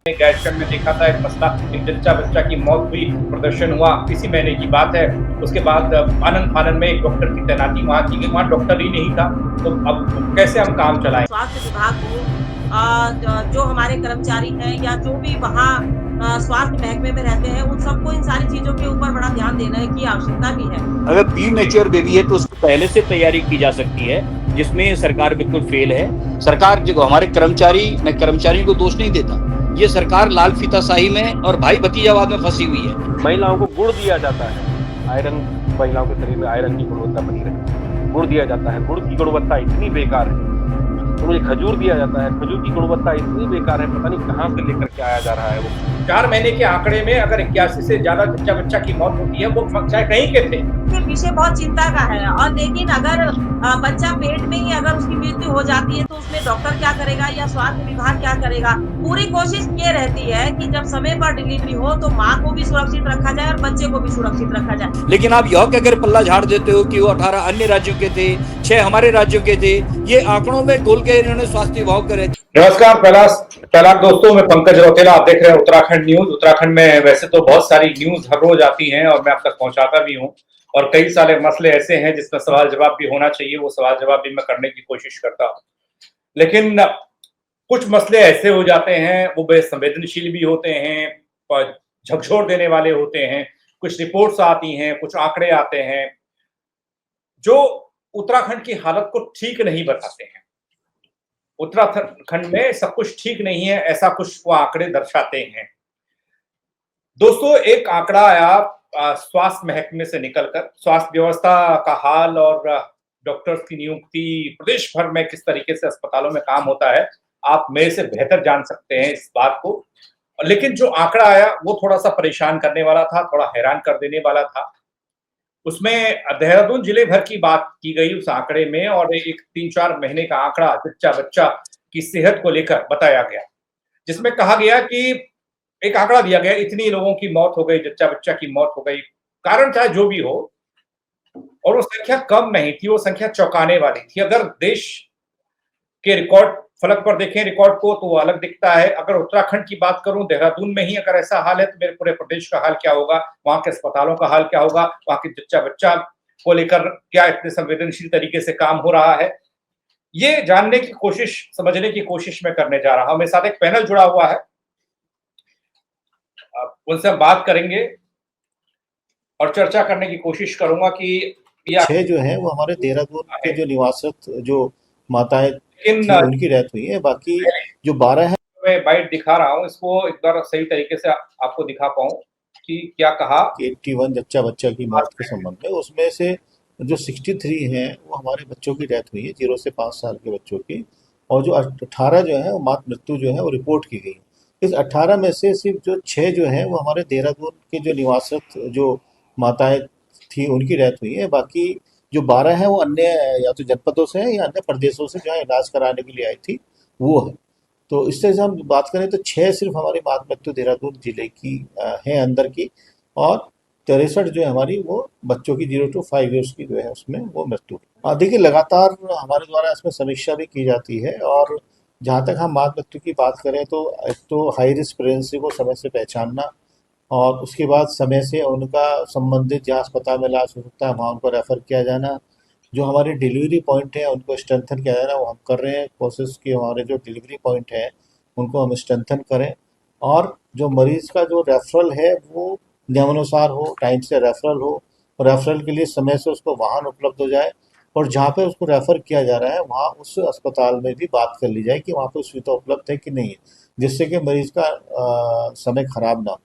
गैरसैंण में देखा था एक मसला, एक जच्चा बच्चा की मौत हुई, प्रदर्शन हुआ, इसी महीने की बात है। उसके बाद आनन फानन में एक डॉक्टर की तैनाती वहाँ की गई, वहाँ डॉक्टर ही नहीं था, तो अब कैसे हम काम चलाएं? स्वास्थ्य विभाग को जो हमारे कर्मचारी हैं या जो भी वहाँ स्वास्थ्य महकमे में रहते हैं, उन सबको इन सारी चीज़ों के ऊपर बड़ा ध्यान देने की आवश्यकता भी है। अगर प्री मैच्योर बेबी है तो उसको पहले से तैयारी की जा सकती है, जिसमें सरकार बिल्कुल फेल है। सरकार जो हमारे कर्मचारी, मैं कर्मचारियों को दोष नहीं देता, ये सरकार लाल फीताशाही में और भाई भतीजावाद में फंसी हुई है। महिलाओं को गुड़ दिया जाता है, आयरन, महिलाओं के शरीर में आयरन की गुणवत्ता बनी रहे, गुड़ दिया जाता है, गुड़ की गुणवत्ता इतनी बेकार है। तो मुझे खजूर दिया जाता है, खजूर की गुणवत्ता इतनी बेकार है, पता नहीं कहाँ से लेकर के आया जा रहा है वो। 4 महीने के आंकड़े में अगर 81 से ज्यादा जच्चा बच्चा की मौत होती है, वो चाहे कहीं के थे। ये विषय बहुत चिंता का है और लेकिन अगर बच्चा पेट में ही अगर उसकी मृत्यु हो जाती है तो उसमें डॉक्टर क्या करेगा या स्वास्थ्य विभाग क्या करेगा? पूरी कोशिश ये रहती है कि जब समय पर डिलीवरी हो तो माँ को भी सुरक्षित रखा जाए और बच्चे को भी सुरक्षित रखा जाए। लेकिन आप यह कहकर पल्ला झाड़ देते हो कि वो 18 अन्य राज्यों के थे, 6 हमारे राज्यों के थे। ये आंकड़ों में तोल के इन्होंने स्वास्थ्य विभाग करे। नमस्कार, पहला दोस्तों, मैं पंकज रौतेला, आप देख रहे हैं उत्तराखंड न्यूज। उत्तराखंड में वैसे तो बहुत सारी न्यूज हर रोज आती हैं और मैं आप तक पहुंचाता भी हूं, और कई सारे मसले ऐसे हैं जिसमें सवाल जवाब भी होना चाहिए, वो सवाल जवाब भी मैं करने की कोशिश करता हूं। लेकिन कुछ मसले ऐसे हो जाते हैं, वो बेसंवेदनशील भी होते हैं, झकझोर देने वाले होते हैं, कुछ रिपोर्ट्स आती हैं, कुछ आंकड़े आते हैं जो उत्तराखंड की हालत को ठीक नहीं बताते हैं। उत्तराखंड में सब कुछ ठीक नहीं है, ऐसा कुछ वो आंकड़े दर्शाते हैं। दोस्तों, एक आंकड़ा आया स्वास्थ्य महकमे से निकलकर, स्वास्थ्य व्यवस्था का हाल और डॉक्टर्स की नियुक्ति, प्रदेश भर में किस तरीके से अस्पतालों में काम होता है, आप मेरे से बेहतर जान सकते हैं इस बात को। लेकिन जो आंकड़ा आया वो थोड़ा सा परेशान करने वाला था, थोड़ा हैरान कर देने वाला था। उसमें देहरादून जिले भर की बात की गई उस आंकड़े में, और एक 3-4 महीने का आंकड़ा जच्चा बच्चा की सेहत को लेकर बताया गया, जिसमें कहा गया कि एक आंकड़ा दिया गया, इतनी लोगों की मौत हो गई, जच्चा बच्चा की मौत हो गई, कारण चाहे जो भी हो, और वो संख्या कम नहीं थी, वो संख्या चौंकाने वाली थी। अगर देश के रिकॉर्ड फलक पर देखें रिकॉर्ड को तो वो अलग दिखता है। अगर उत्तराखंड की बात करूं, देहरादून में ही अगर ऐसा हाल है तो मेरे पूरे प्रदेश का हाल क्या होगा, वहां के अस्पतालों का हाल क्या होगा, वहां के जच्चा बच्चा को लेकर क्या इतने संवेदनशील तरीके से काम हो रहा है, ये जानने की कोशिश, समझने की कोशिश मैं करने जा रहा हूं। मेरे साथ एक पैनल जुड़ा हुआ है, उनसे हम बात करेंगे और चर्चा करने की कोशिश करूंगा कि यह 6 जो है वो हमारे देहरादून के जो निवासित जो माताएं थी उनकी डेथ हुई है। बाकी जो 12 है, मैं बाइट दिखा रहा हूं, इसको एक बार सही तरीके से आपको दिखा पाऊं कि क्या कहा। 81 जच्चा बच्चा की मौत के संबंध में, उसमें से जो 63 हैं वो हमारे बच्चों की डेथ हुई है, 0 से 5 साल के बच्चों की, और जो 18 जो है वो मात मृत्यु जो है वो रिपोर्ट की गई। इस 18 में से सिर्फ जो 6 जो है वो हमारे देहरादून के जो निवासित जो माताएं थी उनकी डेथ हुई है। बाकी जो 12 हैं वो अन्य या तो जनपदों से हैं या अन्य प्रदेशों से जो है इलाज कराने के लिए आई थी, वो है। तो इस तरह से हम बात करें तो 6 सिर्फ हमारी मात मृत्यु देहरादून जिले की है अंदर की, और 63 जो है हमारी वो बच्चों की 0 to 5 ईयर्स की जो है उसमें वो मृत्यु। देखिए, लगातार हमारे द्वारा इसमें समीक्षा भी की जाती है, और जहाँ तक हम मात मृत्यु की बात करें तो एक तो हाई रिस्क प्रेगनेंसी को समय से पहचानना, और उसके बाद समय से उनका संबंधित जहाँ अस्पताल में इलाज हो सकता है वहाँ उनको रेफ़र किया जाना। जो हमारे डिलीवरी पॉइंट है उनको स्ट्रेंथन किया जाना, वो हम कर रहे हैं कोशिश कि हमारे जो डिलीवरी पॉइंट है उनको हम स्ट्रेंथन करें, और जो मरीज़ का जो रेफरल है वो नियमानुसार हो, टाइम से रेफरल हो, और रेफरल के लिए समय से उसको वाहन उपलब्ध हो जाए, और जहाँ पे उसको रेफ़र किया जा रहा है वहाँ उस अस्पताल में भी बात कर ली जाए कि वहाँ पर सुविधा उपलब्ध है कि नहीं है, जिससे कि मरीज़ का समय ख़राब ना हो।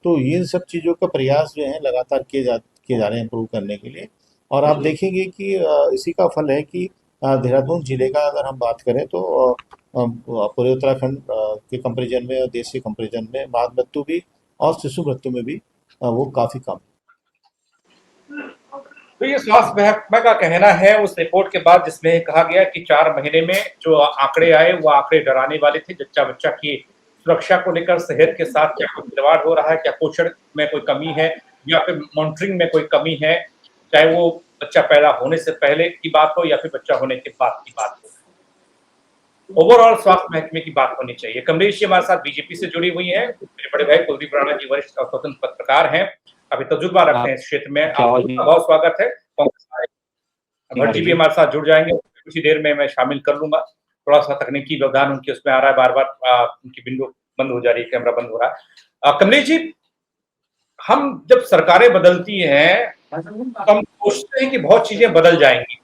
तो ये सब चीज़ों का प्रयास जो है लगातार किए जा रहे हैं इम्प्रूव करने के लिए, और आप देखेंगे कि इसी का फल है कि देहरादून ज़िले का अगर हम बात करें तो पूरे उत्तराखंड के कंपैरिजन में और देश के कंपैरिजन में मात मृत्यु भी और शिशु मृत्यु में भी वो काफ़ी कम है। तो ये स्वास्थ्य महकमा का कहना है उस रिपोर्ट के बाद, जिसमें कहा गया कि 4 महीने में जो आंकड़े आए वो आंकड़े डराने वाले थे। जच्चा बच्चा की सुरक्षा को लेकर सेहत के साथ क्या कोई खिलवाड़ हो रहा है, क्या पोषण में कोई कमी है, या फिर मॉनिटरिंग में कोई कमी है, चाहे वो बच्चा पैदा होने से पहले की बात हो या फिर बच्चा होने के बाद की बात हो। ओवरऑल स्वास्थ्य महकमे की बात होनी चाहिए। कमलेश जी हमारे साथ बीजेपी से जुड़ी हुई हैं, मेरे बड़े भाई कुलदीप राणा जी वरिष्ठ और स्वतंत्र पत्रकार हैं, काफी तजुर्बा रखते हैं इस क्षेत्र में। आप दोनों का बहुत स्वागत है। भट्ट जी भी हमारे साथ जुड़ जाएंगे, कुछ ही देर में मैं शामिल कर लूंगा। थोड़ा सा तकनीकी व्यवधान उनके उसमें आ रहा है, बार बार उनकी विंडो बंद हो जा रही है, कैमरा बंद हो रहा है। कमलेश जी, हम जब सरकारें बदलती हैं तो हम सोचते हैं कि बहुत चीजें बदल जाएंगी।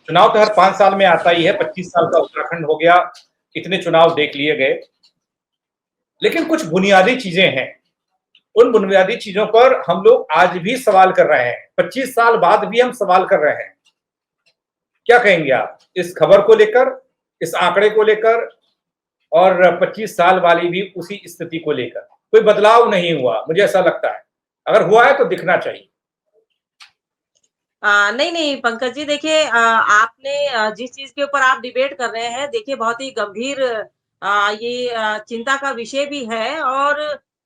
चुनाव तो हर 5 साल में आता ही है, 25 साल का उत्तराखंड हो गया, इतने चुनाव देख लिए गए, लेकिन कुछ बुनियादी चीजें हैं। उन बुनियादी चीजों पर हम लोग आज भी सवाल कर रहे हैं, 25 साल बाद भी हम सवाल कर रहे हैं। क्या कहेंगे आप इस खबर को लेकर, इस आंकड़े को लेकर, और 25 साल वाली भी उसी स्थिति को लेकर? कोई बदलाव नहीं हुआ, मुझे ऐसा लगता है। अगर हुआ है तो दिखना चाहिए। नहीं, नहीं पंकज जी, देखिए आपने जिस चीज़ के ऊपर आप डिबेट कर रहे हैं, देखिए बहुत ही गंभीर ये चिंता का विषय भी है और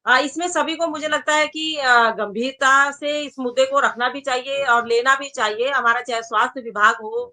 इसमें सभी को मुझे लगता है कि गंभीरता से इस मुद्दे को रखना भी चाहिए और लेना भी चाहिए। हमारा चाहे स्वास्थ्य विभाग हो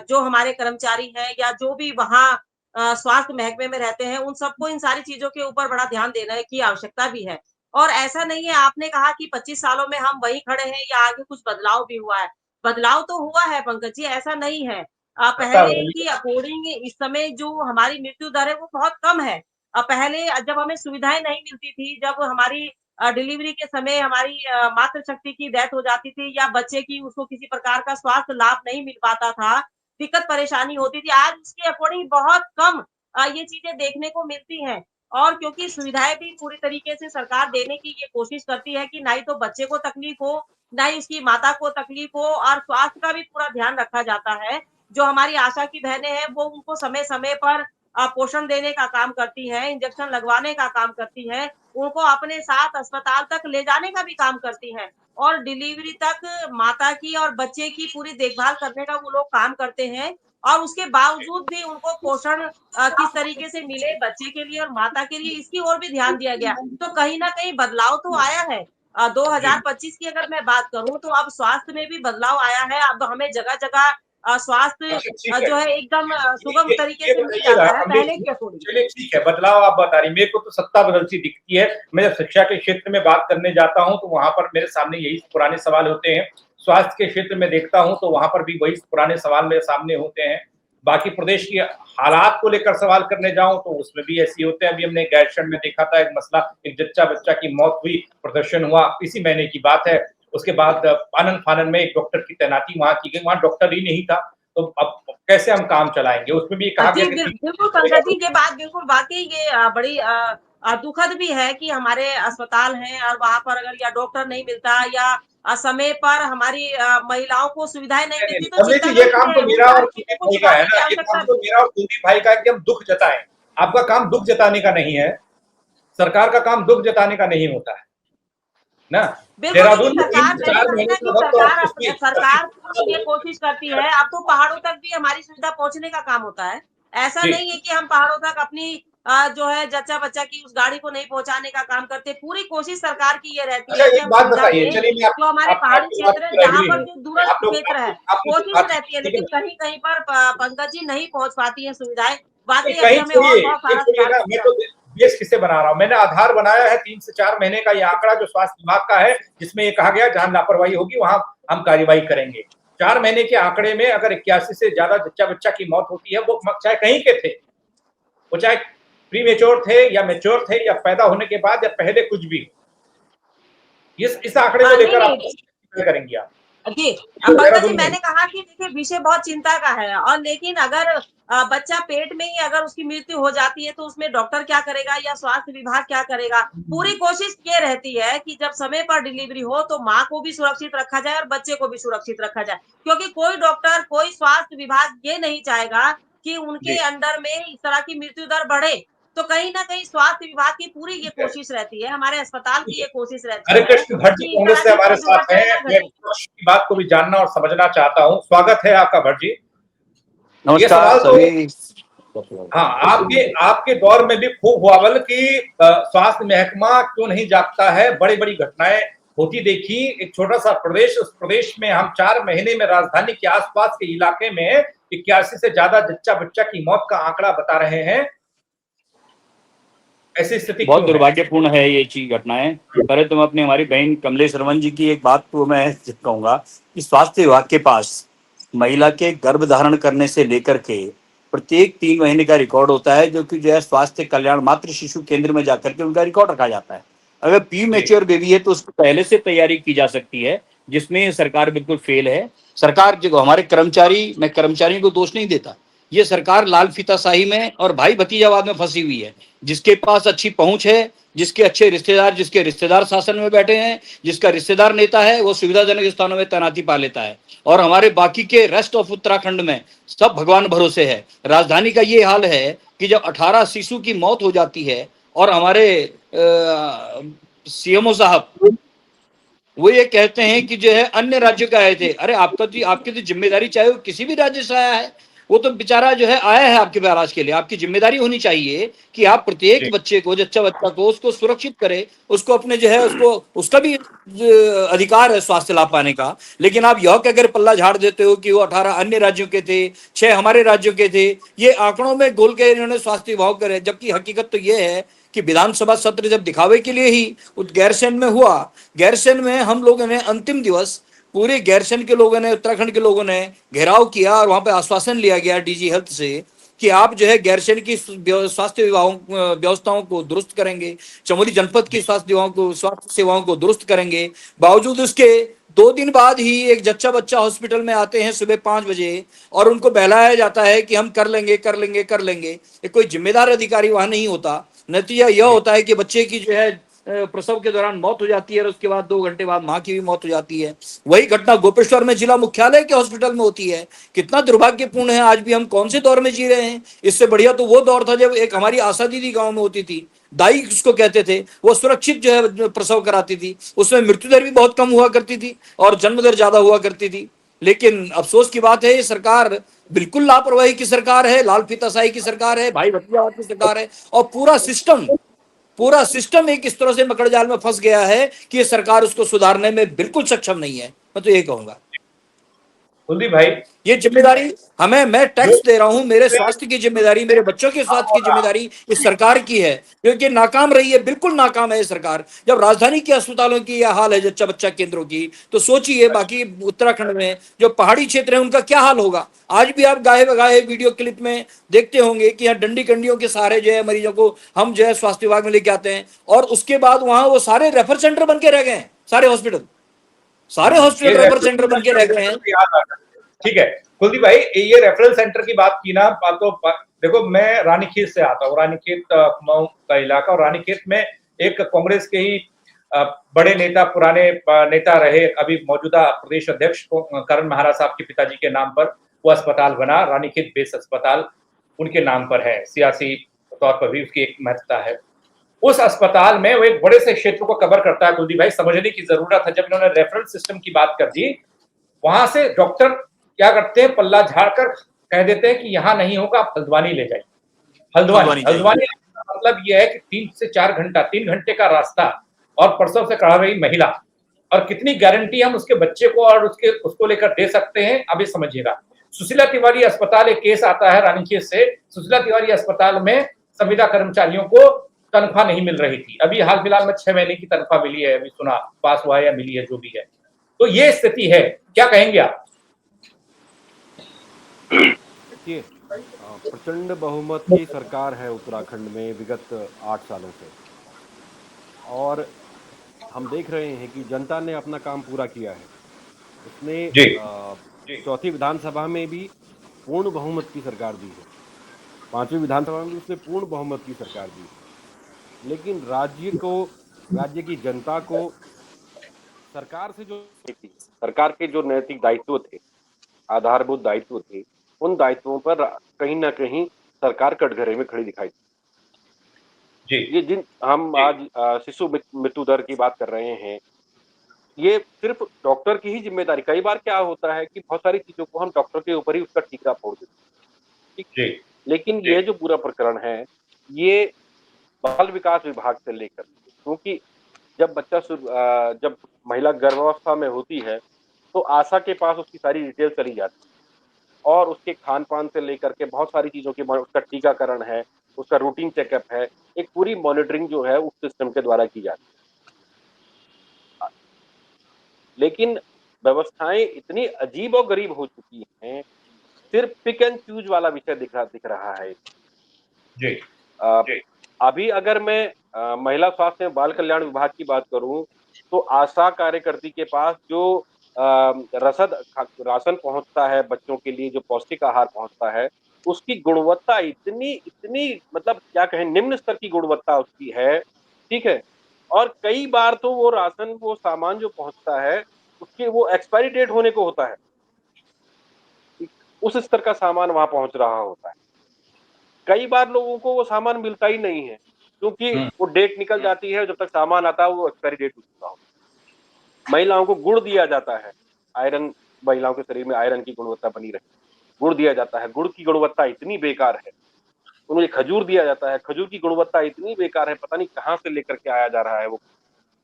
जो हमारे कर्मचारी हैं या जो भी वहाँ स्वास्थ्य महकमे में रहते हैं, उन सबको इन सारी चीज़ों के ऊपर बड़ा ध्यान देने की आवश्यकता भी है। और ऐसा नहीं है आपने कहा कि 25 सालों में हम वहीं खड़े हैं या आगे कुछ बदलाव भी हुआ है। बदलाव तो हुआ है पंकज जी, ऐसा नहीं है। पहले की अकॉर्डिंग इस समय जो हमारी मृत्यु दर है वो बहुत कम है। पहले जब हमें सुविधाएँ नहीं मिलती थी, जब हमारी डिलीवरी के समय हमारी मातृशक्ति की डेथ हो जाती थी या बच्चे की उसको किसी प्रकार का स्वास्थ्य लाभ नहीं मिल पाता था, दिक्कत परेशानी होती थी। आज उसके अकॉर्डिंग बहुत कम ये चीज़ें देखने को मिलती हैं। और क्योंकि सुविधाएँ भी पूरी तरीके से सरकार देने की ये कोशिश करती है कि ना ही तो बच्चे को तकलीफ हो, ना ही उसकी माता को तकलीफ हो और स्वास्थ्य का भी पूरा ध्यान रखा जाता है। जो हमारी आशा की बहनें हैं, वो उनको समय-समय पर पोषण देने का काम करती हैं, इंजेक्शन लगवाने का काम करती हैं, उनको अपने साथ अस्पताल तक ले जाने का भी काम करती हैं और डिलीवरी तक माता की और बच्चे की पूरी देखभाल करने का वो लोग काम करते हैं और उसके बावजूद भी उनको पोषण किस तरीके से मिले बच्चे के लिए और माता के लिए, इसकी ओर भी ध्यान दिया गया। तो कहीं न कहीं बदलाव तो आया है। 2025 की अगर मैं बात करूँ तो अब स्वास्थ्य में भी बदलाव आया है। अब हमें जगह-जगह स्वास्थ्य अच्छा, ठीक है। जो है एकदम सुगम तरीके ये से मिल बताइएगा, जाता है कमलेश पहले जी, के अकॉर्डिंग। चलिए ठीक है, बदलाव आप बता रही हैं। मेरे को तो सत्ता बदलती दिखती है। मैं जब शिक्षा के क्षेत्र में बात करने जाता हूँ तो वहां पर मेरे सामने यही पुराने सवाल होते हैं। स्वास्थ्य के क्षेत्र में देखता हूँ तो वहां पर भी वही पुराने सवाल मेरे सामने होते हैं। बाकी प्रदेश की हालात को लेकर सवाल करने जाऊं तो उसमें भी ऐसे होते हैं। अभी हमने गैरसैंण में देखा था एक मसला, एक जच्चा बच्चा की मौत हुई, प्रदर्शन हुआ, इसी महीने की बात है। उसके बाद आनन फानन में एक डॉक्टर की तैनाती वहां की गई, वहां डॉक्टर ही नहीं था। तो अब कैसे हम काम चलाएंगे? उसमें भी ये कहा जी, गया कि बिल्कुल पंकज जी, ये बात बिल्कुल वाक़ई ये बड़ी दुखद भी है कि हमारे अस्पताल हैं और वहाँ पर अगर या डॉक्टर नहीं मिलता या समय पर हमारी महिलाओं को सुविधाएँ नहीं नहीं, मिलती नहीं, तो कमलेश चिंता जी, तो ये काम मुझे तो उन मेरा और सारी चीज़ों कुलदीप को भाई का है छुड़ाने की ना, ये काम आवश्यकता तो मेरा और कुलदीप भाई का है कि हम दुख जताएं। आपका काम दुख जताने का नहीं है, सरकार का काम दुख जताने का नहीं होता है ना। बिल्कुल, देखिए देहरादून में 3 सरकार से मैंने 4 कहा महीने ना का कि वक्त और उसमें सरकार पूरी ये कोशिश करती है, अब तो पहाड़ों तक भी हमारी सुविधा पहुँचने का काम होता है। ऐसा जी। नहीं है कि हम पहाड़ों तक अपनी जो है जच्चा-बच्चा की उस गाड़ी को नहीं पहुँचाने का काम करते। पूरी कोशिश सरकार की ये रहती अच्छा, है कि एक हम बात सुविधा बताइए, दें, चलिए मैं जो हमारे पहाड़ी आपकी बात क्षेत्र हैं, पर जहाँ एग्री पर हूँ। जो दूरस्थ क्षेत्र है, आप लोग कोशिश बात रहती है, ठीक है लेकिन ना? कहीं-कहीं पर पंकज जी नहीं पहुँच पाती हैं सुविधाएँ। नहीं, वाक़ई अभी कहीं हमें और छोड़िए, बहुत ये सारा छोड़िए सुधार ना, करने मैं की तो बेस किससे बना रहा हूँ। मैंने आधार बनाया है 3 से 4 महीने का, ये आंकड़ा जो स्वास्थ्य विभाग का है, जिसमें ये कहा गया जहां लापरवाही होगी वहां हम कार्रवाई करेंगे। 4 महीने के आंकड़े में अगर 81 से ज्यादा जच्चा बच्चा की मौत होती है, वो चाहे कहीं के थे, वो चाहे प्री मेच्योर थे या मेच्योर थे या पैदा होने के बाद या पहले कुछ भी, इस आंकड़े को नहीं, लेकर आप नहीं। करेंगे आप? जी, पंकज जी देहरादून में मैंने कहा कि देखिए विषय बहुत चिंता का है और लेकिन अगर बच्चा पेट में ही अगर उसकी मृत्यु हो जाती है तो उसमें डॉक्टर क्या करेगा या स्वास्थ्य विभाग क्या करेगा? पूरी कोशिश ये रहती है कि जब समय पर डिलीवरी हो तो माँ को भी सुरक्षित रखा जाए और बच्चे को भी सुरक्षित रखा जाए। क्योंकि कोई डॉक्टर, कोई स्वास्थ्य विभाग ये नहीं चाहेगा कि उनके जी, अंडर में इस तरह की मृत्यु दर बढ़े। तो कहीं न कहीं स्वास्थ्य विभाग की पूरी ये ठीक है, कोशिश रहती है, हमारे अस्पताल ठीक की है। ये कोशिश रहती हरे है कृष्ण भट्ट जी कि इस कांग्रेस तरह से की हमारे कोई साथ दुर्घटना हैं। ना मैं घटे। विपक्ष की बात को भी जानना और समझना चाहता हूँ। स्वागत है आपका भट्ट जी। ये नमस्कार सवाल तो सभी। हाँ, आपके आपके दौर में भी खूब हुआ बल कि स्वास्थ्य महकमा क्यों नहीं जागता है। बड़ी-बड़ी घटनाएं होती देखी। एक छोटा सा प्रदेश, उस प्रदेश में हम 4 महीने में राजधानी के आसपास के इलाके में 81 से ज्यादा जच्चा बच्चा की मौत का आंकड़ा बता रहे हैं। ऐसी स्थिति बहुत क्यों है? दुर्भाग्यपूर्ण है ये चीज घटनाएं। पहले तो मैं अपनी हमारी बहन कमलेश रमन जी की एक बात को मैं कहूंगा कि स्वास्थ्य विभाग के पास महिला के गर्भ धारण करने से लेकर के प्रत्येक 3 महीने का रिकॉर्ड होता है, जो कि जो है स्वास्थ्य कल्याण मातृ शिशु केंद्र में जाकर के उनका रिकॉर्ड रखा जाता है। अगर प्री मेच्योर बेबी है तो उसको पहले से तैयारी की जा सकती है, जिसमें सरकार बिल्कुल फेल है। सरकार जो हमारे कर्मचारी, मैं कर्मचारियों को दोष नहीं देता, ये सरकार लाल फीताशाही में और भाई भतीजावाद में फंसी हुई है। जिसके पास अच्छी पहुंच है, जिसके अच्छे रिश्तेदार, जिसके रिश्तेदार शासन में बैठे हैं, जिसका रिश्तेदार नेता है, वो सुविधाजनक स्थानों में तैनाती पा लेता है। और हमारे बाकी के रेस्ट ऑफ उत्तराखंड में सब भगवान भरोसे है। राजधानी का ये हाल है कि जब 18 शिशु की मौत हो जाती है और हमारे सीएमओ साहब वो ये कहते हैं कि जो है अन्य राज्यों का आए थे। अरे आपकी तो जिम्मेदारी, चाहे वो किसी भी राज्य से आया है, वो तो बेचारा जो है आया है आपके इलाज के लिए। आपकी जिम्मेदारी होनी चाहिए कि आप प्रत्येक बच्चे को, जच्चा बच्चा को, उसको सुरक्षित करें, उसको अपने जो है उसको उसका भी अधिकार है स्वास्थ्य लाभ पाने का। लेकिन आप यह कहकर पल्ला झाड़ देते हो कि वो 18 अन्य राज्यों के थे, 6 हमारे राज्यों के थे। ये आंकड़ों में घोल के इन्होंने स्वास्थ्य विभाग करे, जबकि हकीकत तो ये है कि विधानसभा सत्र जब दिखावे के लिए ही गैरसैंण में हुआ, गैरसैंण में हम लोगों ने अंतिम दिवस पूरे गैरसैंण के लोगों ने, उत्तराखंड के लोगों ने घेराव किया और वहां पे आश्वासन लिया गया डीजी हेल्थ से कि आप जो है गैरसैंण की स्वास्थ्य व्यवस्थाओं को दुरुस्त करेंगे, चमोली जनपद की स्वास्थ्य सेवाओं को दुरुस्त करेंगे। बावजूद उसके 2 दिन बाद ही एक जच्चा बच्चा हॉस्पिटल में आते हैं सुबह 5 बजे और उनको बहलाया जाता है कि हम कर लेंगे कर लेंगे कर लेंगे। ये कोई जिम्मेदार अधिकारी वहां नहीं होता। नतीजा यह होता है कि बच्चे की जो है प्रसव के दौरान मौत हो जाती है और उसके बाद 2 घंटे बाद मां की भी मौत हो जाती है। वही घटना गोपेश्वर में जिला मुख्यालय के हॉस्पिटल में होती है। कितना दुर्भाग्यपूर्ण है। आज भी हम कौन से दौर में जी रहे हैं? इससे बढ़िया तो वो दौर था जब एक हमारी आशा दीदी गांव में होती थी, दाई उसको कहते थे, वो सुरक्षित जो है प्रसव कराती थी। उसमें मृत्यु दर भी बहुत कम हुआ करती थी और जन्म दर ज्यादा हुआ करती थी। लेकिन अफसोस की बात है, ये सरकार बिल्कुल लापरवाही की सरकार है, लाल फीताशाही की सरकार है, भाई भतीजावाद की सरकार है। और पूरा सिस्टम एक इस तरह से मकड़जाल में फंस गया है कि ये सरकार उसको सुधारने में बिल्कुल सक्षम नहीं है। मैं तो यही कहूंगा। कुलदीप भाई, ये जिम्मेदारी मैं टैक्स दे रहा हूं, मेरे स्वास्थ्य की जिम्मेदारी, मेरे बच्चों के स्वास्थ्य की जिम्मेदारी इस सरकार की है, क्योंकि नाकाम रही है, बिल्कुल नाकाम है ये सरकार। जब राजधानी के अस्पतालों की यह हाल है, जच्चा बच्चा केंद्रों की, तो सोचिए बाकी उत्तराखंड में जो पहाड़ी क्षेत्र है उनका क्या हाल होगा। आज भी आप गाहे बगाहे वीडियो क्लिप में देखते होंगे कि यहाँ डंडी कंडियों के सहारे जो है मरीजों को हम जो है स्वास्थ्य विभाग में लेके आते हैं और उसके बाद वहां वो सारे रेफर सेंटर बन के रह गए हैं। सारे हॉस्पिटल रेफर सेंटर बन के रह गए हैं। ठीक है कुलदीप भाई, ये रेफरल सेंटर की बात की ना, तो देखो मैं रानीखेत से आता हूँ, रानीखेत कुमाऊं का इलाका, और रानीखेत में एक कांग्रेस के ही बड़े नेता, पुराने नेता रहे, अभी मौजूदा प्रदेश अध्यक्ष करण महाराज साहब के पिताजी के नाम पर वो अस्पताल बना, रानीखेत बेस अस्पताल उनके नाम पर है। सियासी तौर पर भी उसकी एक महत्वता है। उस अस्पताल में वो एक बड़े से क्षेत्र को कवर करता है। कुलदीप भाई, समझने की जरूरत है, जब इन्होंने रेफरल सिस्टम की बात कर दी, वहां से डॉक्टर क्या करते हैं, पल्ला झाड़कर कह देते हैं कि यहाँ नहीं होगा, आप हल्द्वानी ले जाइए। हल्द्वानी का मतलब यह है कि 3 से 4 घंटा, 3 घंटे का रास्ता, और प्रसव से करा रही महिला, और कितनी गारंटी हम उसके बच्चे को और उसको लेकर दे सकते हैं, अभी समझिएगा। सुशीला तिवारी अस्पताल, एक केस आता है रानीखेत से, सुशीला तिवारी अस्पताल में संविदा कर्मचारियों को तनख्वाह नहीं मिल रही थी। अभी हाल फिलहाल में 6 महीने की तनख्वाह मिली है, अभी सुना, पास हुआ है या मिली है, जो भी है। तो ये स्थिति है, क्या कहेंगे आप? देखिए, प्रचंड बहुमत की सरकार है उत्तराखंड में विगत 8 सालों से, और हम देख रहे हैं कि जनता ने अपना काम पूरा किया है। उसने चौथी विधानसभा में भी पूर्ण बहुमत की सरकार दी है, 5वीं विधानसभा में भी उसने पूर्ण बहुमत की सरकार दी है। लेकिन राज्य की जनता को सरकार के जो नैतिक दायित्व थे, आधारभूत दायित्व थे, उन दायित्वों पर कहीं ना कहीं सरकार कटघरे में खड़ी दिखाई दी। ये जिन हम आज शिशु मृत्यु दर की बात कर रहे हैं, ये सिर्फ डॉक्टर की ही जिम्मेदारी। कई बार क्या होता है कि बहुत सारी चीजों को हम डॉक्टर के ऊपर ही उसका टीका फोड़ देते हैं, लेकिन ये जो पूरा प्रकरण है, ये बाल विकास विभाग से लेकर, क्योंकि जब महिला गर्भावस्था में होती है तो आशा के पास उसकी सारी डिटेल चली जाती है, और उसके खान-पान से लेकर के बहुत सारी चीज़ों की उसका टीकाकरण है, उसका रूटीन चेकअप है, एक पूरी मॉनिटरिंग जो है उस सिस्टम के द्वारा की जाती है। लेकिन व्यवस्थाएँ इतनी अजीब और गरीब हो चुकी हैं, सिर्फ पिक एंड चूज़ वाला विषय दिख रहा है। जी, अ, अभी अगर मैं महिला स्वास्थ्य एवं बाल कल्याण विभाग की बात करूँ, तो आशा कार्यकर्ती के पास जो रसद राशन पहुँचता है बच्चों के लिए, जो पौष्टिक आहार पहुँचता है, उसकी गुणवत्ता इतनी इतनी मतलब क्या कहें निम्न स्तर की गुणवत्ता उसकी है, ठीक है? और कई बार तो वो राशन, वो सामान जो पहुँचता है, उसकी वो एक्सपायरी डेट होने को होता है। ठीक, उस स्तर का सामान वहाँ पहुँच रहा होता है। कई बार लोगों को वो सामान मिलता ही नहीं है, क्योंकि हुँ, वो डेट निकल जाती है, जब तक सामान आता है वो एक्सपायरी डेट हो चुका होता है। महिलाओं को गुड़ दिया जाता है, आयरन, महिलाओं के शरीर में आयरन की गुणवत्ता बनी रहे। गुड़ दिया जाता है, गुड़ की गुणवत्ता इतनी बेकार है। उन्हें खजूर दिया जाता है, खजूर की गुणवत्ता इतनी बेकार है, पता नहीं कहाँ से लेकर के आया जा रहा है वो,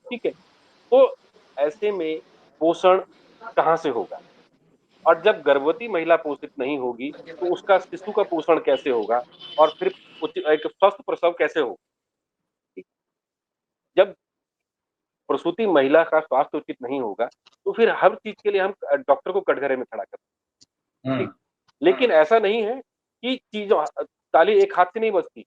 ठीक है? तो ऐसे में पोषण कहाँ से होगा? और जब गर्भवती महिला पोषित नहीं होगी, तो उसका शिशु का पोषण कैसे होगा? और फिर एक स्वस्थ प्रसव कैसे होगा? ठीक, जब प्रसूति महिला का स्वास्थ्य उचित नहीं होगा, तो फिर हर चीज़ के लिए हम डॉक्टर को कटघरे में खड़ा करते हैं, हुँ, ठीक? लेकिन ऐसा नहीं है कि चीज़ों ताली एक हाथ से नहीं बजती।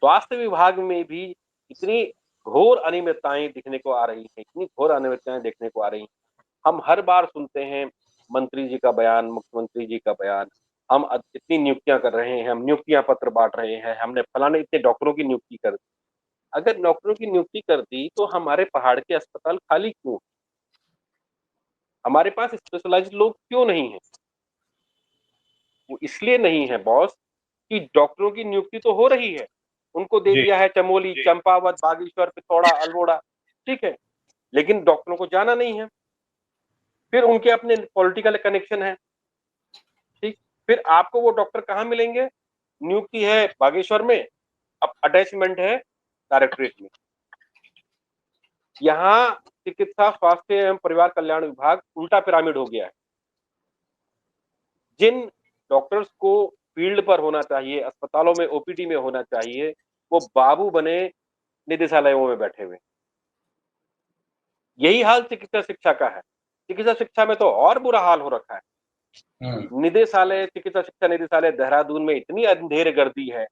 स्वास्थ्य विभाग में भी इतनी घोर अनियमितताएँ दिखने को आ रही हैं, इतनी घोर अनियमितताएँ देखने को आ रही हैं। हम हर बार सुनते हैं मंत्री जी का बयान, मुख्यमंत्री जी का बयान, हम इतनी नियुक्तियाँ कर रहे हैं, हम नियुक्तियाँ पत्र बाँट रहे हैं, हमने फलाने इतने डॉक्टरों की नियुक्ति कर दी। अगर डॉक्टरों की नियुक्ति कर दी, तो हमारे पहाड़ के अस्पताल खाली क्यों? हमारे पास स्पेशलाइज़्ड लोग क्यों नहीं हैं? वो इसलिए नहीं है बॉस कि डॉक्टरों की नियुक्ति तो हो रही है। उनको दे जी, दिया है चमोली, चंपावत, बागेश्वर, पिथौरा, अल्मोड़ा, ठीक है? लेकिन डॉक्टरों को जाना नहीं है। फिर उनके अपने पॉलिटिकल कनेक्शन है, ठीक? फिर आपको वो डॉक्टर कहाँ मिलेंगे? नियुक्ति है बागेश्वर में, अब अटैचमेंट है डायरेक्टरेट में। यहाँ चिकित्सा, स्वास्थ्य एवं परिवार कल्याण विभाग उल्टा पिरामिड हो गया है। जिन डॉक्टर्स को फील्ड पर होना चाहिए, अस्पतालों में ओपीडी में होना चाहिए, वो बाबू बने निदेशालयों में बैठे हुए। यही हाल चिकित्सा शिक्षा का है। चिकित्सा शिक्षा में तो और बुरा हाल हो रखा है। हुँ, निदेशालय, चिकित्सा शिक्षा निदेशालय देहरादून में इतनी अंधेर गर्दी है,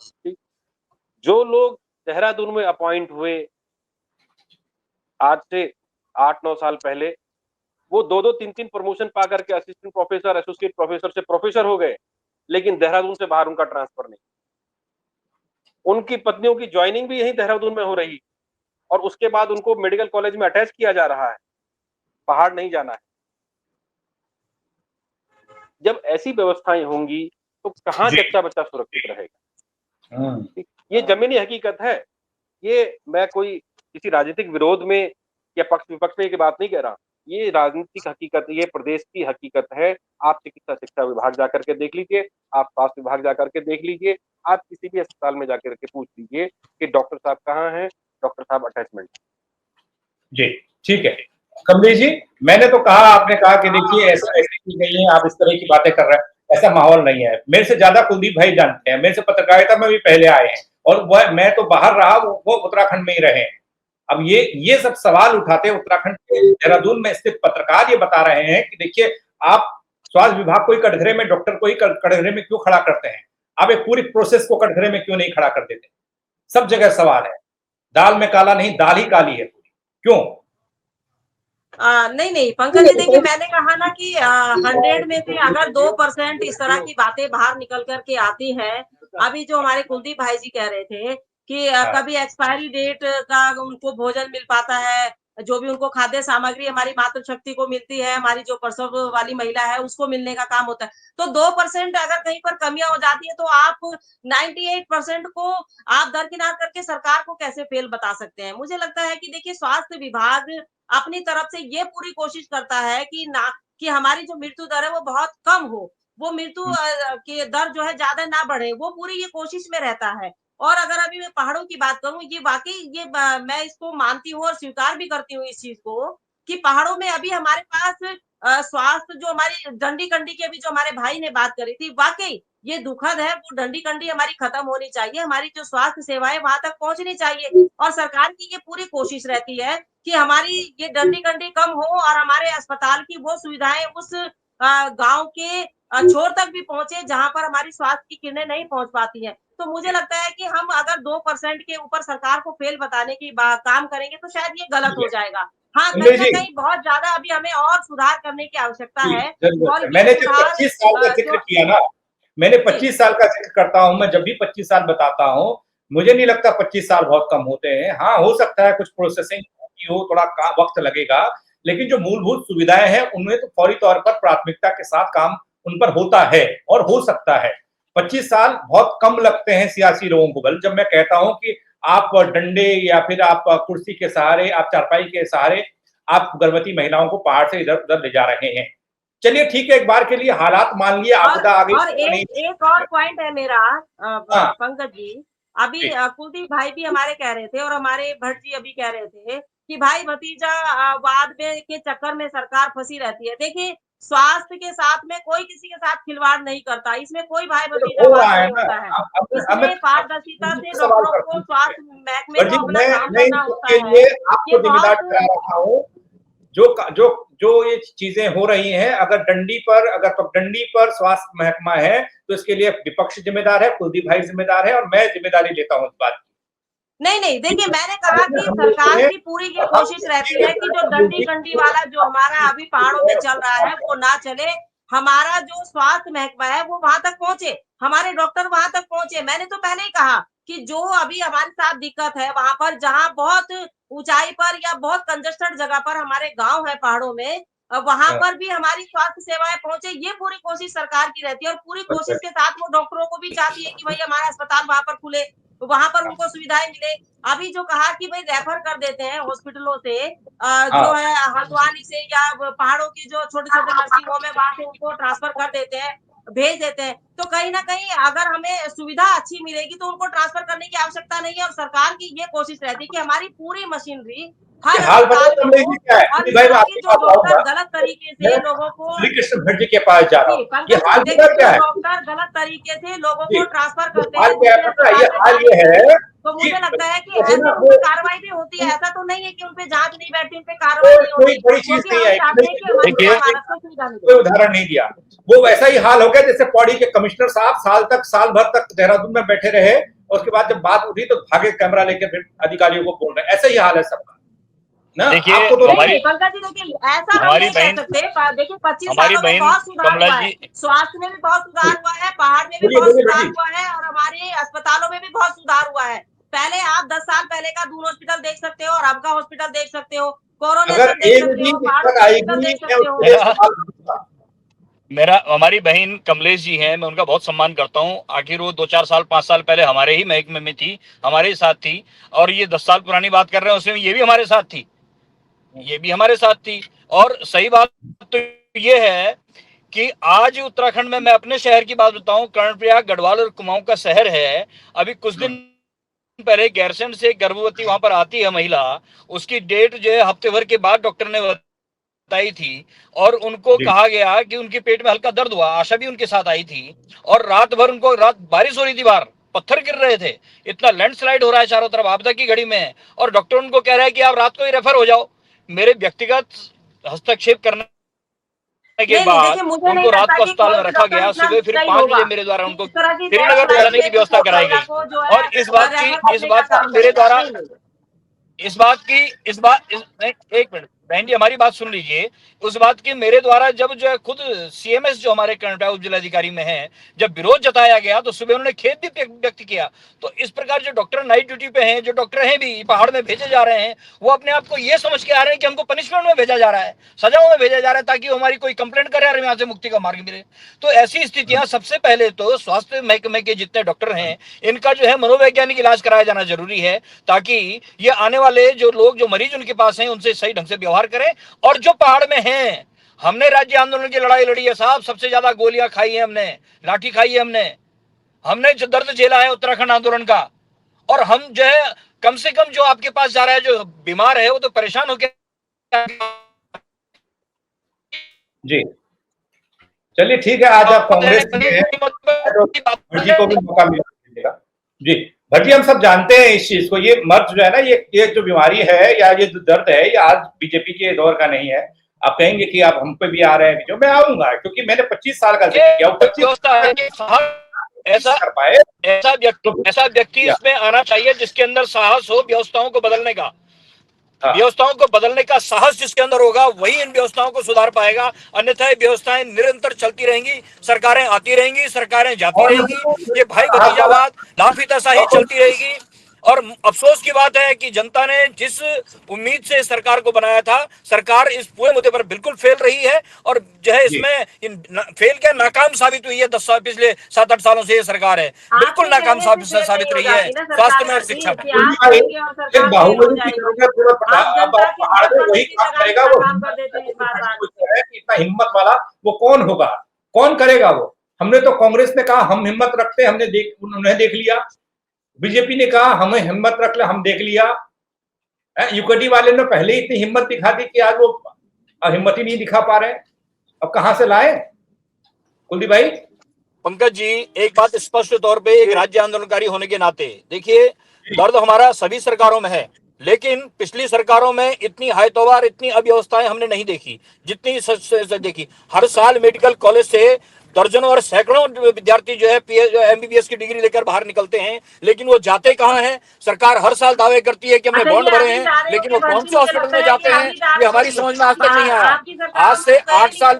ठीक? जो लोग देहरादून में अपॉइंट हुए आज से 8-9 साल पहले, वो 2-2 3-3 प्रमोशन पा करके असिस्टेंट प्रोफेसर, एसोसिएट प्रोफेसर से प्रोफेसर हो गए, लेकिन देहरादून से बाहर उनका ट्रांसफर नहीं। उनकी पत्नियों की जॉइनिंग भी यहीं देहरादून में हो रही और उसके बाद उनको मेडिकल कॉलेज में अटैच किया जा रहा है, पहाड़ नहीं जाना है। जब ऐसी व्यवस्थाएँ होंगी, तो कहाँ जी, जच्चा-बच्चा सुरक्षित रहेगा? हुँ, ठीक, ये ज़मीनी हकीकत है। ये मैं कोई किसी राजनीतिक विरोध में या पक्ष-विपक्ष में की बात नहीं कह रहा। ये राजनीतिक हकीकत, ये प्रदेश की हकीकत है। आप चिकित्सा शिक्षा विभाग जाकर के देख लीजिए, आप स्वास्थ्य विभाग जाकर के देख लीजिए, आप किसी भी अस्पताल में जाकर के पूछ लीजिए कि डॉक्टर साहब कहाँ हैं? डॉक्टर साहब अटैचमेंट। जी, ठीक है। कमलेश जी, मैंने तो कहा, आपने कहा कि देखिए ऐसा ऐसे की गई है, आप इस तरह की बातें कर रहे हैं, ऐसा माहौल नहीं है। मेरे से ज़्यादा कुलदीप भाई जानते हैं, मेरे से पत्रकारिता में भी पहले आए हैं और वह मैं तो बाहर रहा, वो उत्तराखंड में ही रहे हैं। अब ये सब सवाल उठाते हैं, उत्तराखंड के देहरादून में स्थित पत्रकार ये बता रहे हैं कि देखिए, आप स्वास्थ्य विभाग को ही कटघरे में, डॉक्टर को ही कटघरे में क्यों खड़ा करते हैं? आप एक पूरी प्रोसेस को कटघरे में क्यों नहीं खड़ा कर देते? सब जगह सवाल है। दाल में काला नहीं, दाल ही काली है पूरी। क्यों? नहीं, नहीं, पंकज जी देखिए मैंने कहा ना कि 100 में से अगर 2% इस तरह की बातें बाहर निकल कर के आती हैं, अभी जो हमारे कुलदीप भाई जी कह रहे थे कि हाँ, कभी एक्सपायरी डेट का उनको भोजन मिल पाता है, जो भी उनको खाद्य सामग्री हमारी मातृशक्ति को मिलती है, हमारी जो प्रसव वाली महिला है उसको मिलने का काम होता है। तो 2% अगर कहीं पर कमियाँ हो जाती है तो आप 98% को आप दरकिनार करके सरकार को कैसे फेल बता सकते हैं? मुझे लगता है कि देखिए स्वास्थ्य विभाग अपनी तरफ से ये पूरी कोशिश करता है कि ना कि हमारी जो मृत्यु दर है वो बहुत कम हो। वो मृत्यु हुँ, की दर जो है ज़्यादा ना बढ़े, वो पूरी ये कोशिश में रहता है। और अगर अभी मैं पहाड़ों की बात करूँ, ये वाक़ई ये ब मैं इसको मानती हूँ और स्वीकार भी करती हूँ इस चीज़ को कि पहाड़ों में अभी हमारे पास स्वास्थ्य जो हमारी डंडी कंडी की अभी जो हमारे भाई ने बात करी थी, वाक़ई ये दुखद है, वो डंडी कंडी हमारी खत्म होनी चाहिए, हमारी जो स्वास्थ्य सेवाएँ वहाँ तक पहुँचनी चाहिए और सरकार की ये पूरी कोशिश रहती है कि हमारी ये डंडी कंडी कम हो और हमारे अस्पताल की वो सुविधाएँ उस गाँव के छोर तक भी पहुँचे जहाँ पर हमारी स्वास्थ्य की किरणें नहीं पहुँच पाती हैं। तो मुझे लगता है कि हम अगर 2% के ऊपर सरकार को फेल बताने की काम करेंगे तो शायद ये गलत हो जाएगा। हाँ, संजय कहीं न जी, कहीं बहुत ज़्यादा अभी हमें और सुधार करने की आवश्यकता जी, है ज़रूरत और है। ये मैंने जब सुधार 25 साल का ज़िक्र जो किया ना, मैंने जी, 25 साल का ज़िक्र करता हूँ, मैं जब भी 25 साल बताता हूँ, मुझे नहीं लगता 25 साल बहुत कम होते हैं। हाँ, हो सकता है कुछ प्रोसेसिंग की हो, थोड़ा वक़्त लगेगा, लेकिन जो मूलभूत सुविधाएँ हैं, उनमें तो फौरी तौर पर प्राथमिकता के साथ काम उन पर होता है और हो सकता है। 25 साल बहुत कम लगते हैं सियासी लोगों को बल, जब मैं कहता हूँ कि आप डंडे या फिर आप कुर्सी के सहारे, आप चारपाई के सहारे, आप गर्भवती महिलाओं को पहाड़ से इधर-उधर ले जा रहे हैं। चलिए ठीक है, एक बार के लिए हालात मान लिए और आपदा आ गई, और नहीं। एक और पॉइंट है मेरा हाँ, पंकज जी, अभी जी, कुलदीप भाई भी हमारे कह रहे थे और हमारे भट्ट जी अभी कह रहे थे कि भाई भतीजा वाद में के चक्कर में सरकार फंसी रहती है। देखिए, स्वास्थ्य के साथ में कोई किसी के साथ खिलवाड़ नहीं करता, इसमें कोई भाई ये तो हो भतीजावाद रहा है नहीं ना। होता है। अब मैं इसमें पारदर्शिता से सवाल डॉक्टरों करता को, हूँ तुमसे। स्वास्थ्य महकमे पर जी, को अपना काम मैं इन करना सब होता के है। लिए ये आपको जिम्मेदार बहुत ठहरा रहा हूँ। जो ये चीजें हो रही हैं, अगर पगडंडी पर स्वास्थ्य महकमा है, तो इसके लिए विपक्ष जिम्मेदार है, कुलदीप भाई जिम्मेदार है और मैं जिम्मेदारी लेता हूँ इस बात की। नहीं, नहीं, देखिए मैंने कहा हम कि लोगों सरकार ने की पूरी ये हम कोशिश रहती है कि जो डंडी-कंडी वाला जो हमारा अभी पहाड़ों में चल रहा है, वो ना चले। हमारा जो स्वास्थ्य महकमा है, वो वहाँ तक पहुँचे, हमारे डॉक्टर वहाँ तक पहुँचे। मैंने तो पहले ही कहा कि जो अभी हमारे साथ दिक्कत है, वहाँ पर जहाँ बहुत ऊँचाई पर या बहुत कंजस्टेड जगह पर हमारे गाँव है पहाड़ों में वहाँ पर भी हमारी स्वास्थ्य सेवाएँ पहुँचे, ये पूरी कोशिश सरकार की रहती है और पूरी कोशिश के साथ वो डॉक्टरों को भी चाहती है कि भई हमारा अस्पताल वहाँ पर खुले, वहाँ पर उनको सुविधाएँ मिले। अभी जो कहा कि भई रेफर कर देते हैं हॉस्पिटलों से जो हाँ, है हल्द्वानी से या पहाड़ों के जो छोटे-छोटे नर्सिंग होम है वहाँ से उनको ट्रांसफर कर देते हैं, भेज देते हैं। तो कहीं न कहीं अगर हमें सुविधा अच्छी मिलेगी तो उनको ट्रांसफर करने की आवश्यकता नहीं है और सरकार की ये कोशिश रहती है कि हमारी पूरी मशीनरी ये हर हाल पता अस्पताल है में कमलेश हो जी क्या है? और कुलदीप इस भाई, मैं तरह के आपके जो पास डॉक्टर आऊँगा। गलत तरीके मैं से लोगों को श्री कृष्ण भट्ट जी के पास जा रहा जी, हूँ। ये पंकज जी हाल देखिए पता क्या जो है? डॉक्टर गलत तरीके से लोगों जी, को ट्रांसफर ये करते हाल हैं क्या है दूसरे पता है? ये अस्पताल में हाल जाने ये के लिए, है तो कि मुझे लगता है कि जो है ऐसे ना उन पे कार्रवाई भी होती है। ऐसा तो नहीं है कि उन पे जाँच नहीं बैठती, उन पे कार्रवाई कोई नहीं कोई होती, बड़ी चीज क्योंकि नहीं हम आई। चाहते हैं कि हमारी देखिए, जनमानस को सुविधा मिले। कोई उदाहरण नहीं दिया। वो वैसा ही हाल हो गया जैसे पौड़ी के कमिश्नर साहब साल भर तक देहरादून में बैठे रहे और उसके बाद जब बात उठी तो भागे कैमरा लेके फिर अधिकारियों को बोल रहे हैं। ऐसा ही हाल है सबका ना। देखिए, आपको तो नहीं, हमारी नहीं पंकज जी देखिए ऐसा हम हमारी नहीं कह बहन सकते। देखिए 25 हमारी सालों में बहन बहुत सुधार कमला हुआ है। जी, स्वास्थ्य में भी बहुत सुधार हुआ है, पहाड़ में भी बोलिए बहुत बोलिए सुधार बेटी। हुआ है और हमारे अस्पतालों में भी बहुत सुधार हुआ है। पहले आप 10 साल पहले का दून हॉस्पिटल देख सकते हो और अब का हॉस्पिटल देख सकते हो, अगर कोरोनेशन देख एक सकते भी हो, पहाड़ों दिक्कत के हॉस्पिटल आएगी देख मैं सकते उसके हो। लिए सवाल पूछूंगा। मेरा हमारी बहन कमलेश जी हैं, मैं उनका बहुत सम्मान करता हूं। आखिर वो 2-4 साल 5 साल पहले हमारे ही महकमे में थी, हमारे ही साथ थी। और ये 10 साल पुरानी बात कर रहे हैं, उसमें ये भी हमारे साथ थी, ये भी हमारे साथ थी। और सही बात तो ये है कि आज उत्तराखंड में, मैं अपने शहर की बात बताऊं, कर्णप्रयाग गढ़वाल और कुमाऊं का शहर है। अभी कुछ दिन पहले गैरसैंण से गर्भवती वहां पर आती है महिला, उसकी डेट जो है हफ्ते भर के बाद डॉक्टर ने बताई थी और उनको जी, कहा गया कि उनके पेट में हल्का दर्द हुआ। आशा भी उनके साथ आई थी और रात भर उनको, रात बारिश हो रही थी, बाहर पत्थर गिर रहे थे, इतना लैंडस्लाइड हो रहा है चारों तरफ, आपदा की घड़ी में, और डॉक्टर उनको कह रहा है कि आप रात को ही रेफर हो जाओ। मेरे व्यक्तिगत हस्तक्षेप करने के नहीं, नहीं बाद देखिए मुझे नहीं उनको रात लगता को कि अस्पताल कोई में भी रखा डॉक्टर गया। इतना सुबह फिर निश्चयी 5 बजे होगा मेरे द्वारा कि उनको इस तरह की श्रीनगर गैरसैंण पहुंचाने की में किसी व्यवस्था एक कराई महिला गई। को जो है और इस बात की रेफर इस करने का बात की काम मेरे करेगा। द्वारा नहीं, नहीं। इस बात की इस बात इस, नहीं, एक मिनट बहन जी, हमारी बात सुन लीजिए। उस बात की मेरे द्वारा जब जो है खुद सीएमएस जो हमारे कर्नाटक उप जिलाधिकारी में है, जब विरोध जताया गया तो सुबह उन्होंने खेद भी व्यक्त किया। तो इस प्रकार जो डॉक्टर नाइट ड्यूटी पे हैं, जो डॉक्टर हैं भी पहाड़ में भेजे जा रहे हैं, वो अपने आप को ये समझ के आ रहे हैं कि हमको पनिशमेंट में भेजा जा रहा है, सजाओं में भेजा जा रहा है, ताकि हमारी कोई कंप्लेंट करे और यहाँ से मुक्ति का मार्ग मिले। तो ऐसी स्थितियां, सबसे पहले तो स्वास्थ्य महकमे के जितने डॉक्टर हैं, इनका जो है मनोवैज्ञानिक इलाज कराया जाना जरूरी है, ताकि ये आने वाले जो लोग, जो मरीज उनके पास हैं, उनसे सही ढंग से व्यवहार करें। और जो पहाड़ में हैं, हमने राज्य आंदोलन की लड़ाई लड़ी है साहब, सबसे ज्यादा गोलियां खाई है हमने, लाठी खाई है हमने, हमने जो दर्द झेला है उत्तराखंड आंदोलन का। और हम जो है, कम से कम जो आपके पास जा रहा है, जो बीमार है, वो तो परेशान होकर जी, चलिए ठीक है, आज आप कांग्रेस में हैं, तो भट्ट जी को भी मौका मिलेगा। जी, भट्ट जी, हम सब जानते हैं इस चीज को, ये मर्ज जो है ना, ये जो बीमारी है या ये जो दर्द है, ये आज बीजेपी के दौर का नहीं है। आप कहेंगे कि आप हम पे भी आ रहे हैं, जो मैं आऊंगा, क्योंकि मैंने 25 साल का जिक्र किया, 25 ऐसा कर पाए तो ऐसा व्यक्ति किया। इसमें आना चाहिए जिसके अंदर साहस हो व्यवस्थाओं को बदलने का। हाँ, व्यवस्थाओं को बदलने का साहस जिसके अंदर होगा वही इन व्यवस्थाओं को सुधार पाएगा, अन्यथा ये व्यवस्थाएं निरंतर चलती रहेंगी, सरकारें आती रहेंगी, सरकारें जाती और रहेंगी, ये भाई भतीजावाद लाफीताशाही चलती रहेगी। और अफसोस की बात है कि जनता ने जिस उम्मीद से सरकार को बनाया था, सरकार इस पूरे मुद्दे पर बिल्कुल फेल रही है, और जो है इसमें फेल क्या, नाकाम साबित हुई है। 10 साल, पिछले 7-8 सालों से ये सरकार है बिल्कुल नाकाम साबित रही है स्वास्थ्य में और शिक्षा में। एक बाहुबली की जरूरत पूरा पड़ा, अब आप पहाड़ में वही काम करेगा वो, इतना हिम्मत वाला वो कौन होगा, कौन करेगा वो? हमने तो कांग्रेस ने कहा हम हिम्मत रखते, हमने उन्होंने देख लिया। बीजेपी ने कहा हमें हिम्मत रख ले, हम देख लिया। यूकेडी वाले ने पहले ही इतनी हिम्मत दिखा दी कि आज वो हिम्मत ही नहीं दिखा पा रहे। अब कहां से लाए कुलदीप भाई? पंकज जी, एक बात स्पष्ट तौर पे एक राज्य आंदोलनकारी होने के नाते देखिए, दर्द हमारा सभी सरकारों में है, लेकिन पिछली सरकारों में इतनी हायतोवार, इतनी अव्यवस्थाएं हमने नहीं देखी जितनी देखी। हर साल मेडिकल कॉलेज से दर्जनों और सैकड़ों विद्यार्थी जो है एमबीबीएस की डिग्री लेकर बाहर निकलते हैं, लेकिन वो जाते कहां हैं? सरकार हर साल दावे करती है कि हमने बॉन्ड भरे हैं, लेकिन वो कौन से हॉस्पिटल में जाते हैं ये हमारी समझ में आज तक नहीं आया। आज से 8 साल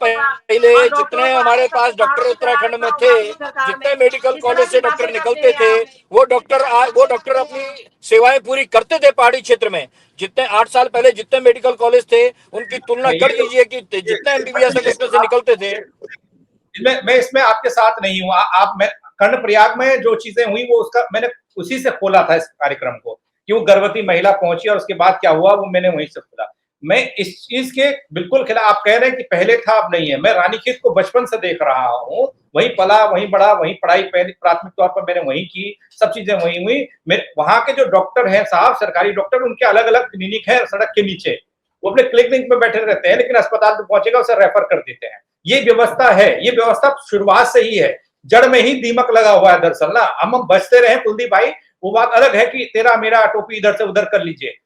पहले जितने हमारे पास डॉक्टर उत्तराखंड में थे, जितने मेडिकल कॉलेज से डॉक्टर निकलते थे, वो डॉक्टर अपनी सेवाएं पूरी करते थे पहाड़ी क्षेत्र में। जितने 8 साल पहले जितने मेडिकल कॉलेज थे, उनकी तुलना कर लीजिए कि जितने एमबीबीएस उसमें से निकलते थे। मैं इसमें आपके साथ नहीं हूँ। आप मैं कर्णप्रयाग में जो चीजें हुई वो उसका मैंने उसी से खोला था इस कार्यक्रम को, कि वो गर्भवती महिला पहुंची और उसके बाद क्या हुआ वो मैंने वहीं से खोला। मैं इस चीज के बिल्कुल खिलाफ। आप कह रहे हैं कि पहले था अब नहीं है। मैं रानीखेत को बचपन से देख रहा हूँ, वहीं पला, वहीं बड़ा, वहीं पढ़ाई पहले प्राथमिक तौर पर मैंने वहीं की, सब चीजें वहीं हुई। वहां के जो डॉक्टर हैं साहब, सरकारी डॉक्टर, उनके अलग अलग क्लिनिक है सड़क के नीचे, वो अपने क्लिनिक में बैठे रहते हैं, लेकिन अस्पताल में पहुंचेगा उसे रेफर कर देते हैं। ये व्यवस्था है, ये व्यवस्था शुरुआत से ही है, जड़ में ही दीमक लगा हुआ है दरअसल ना। हम बचते रहे कुलदीप भाई, वो बात अलग है कि तेरा मेरा टोपी इधर से उधर कर लीजिए।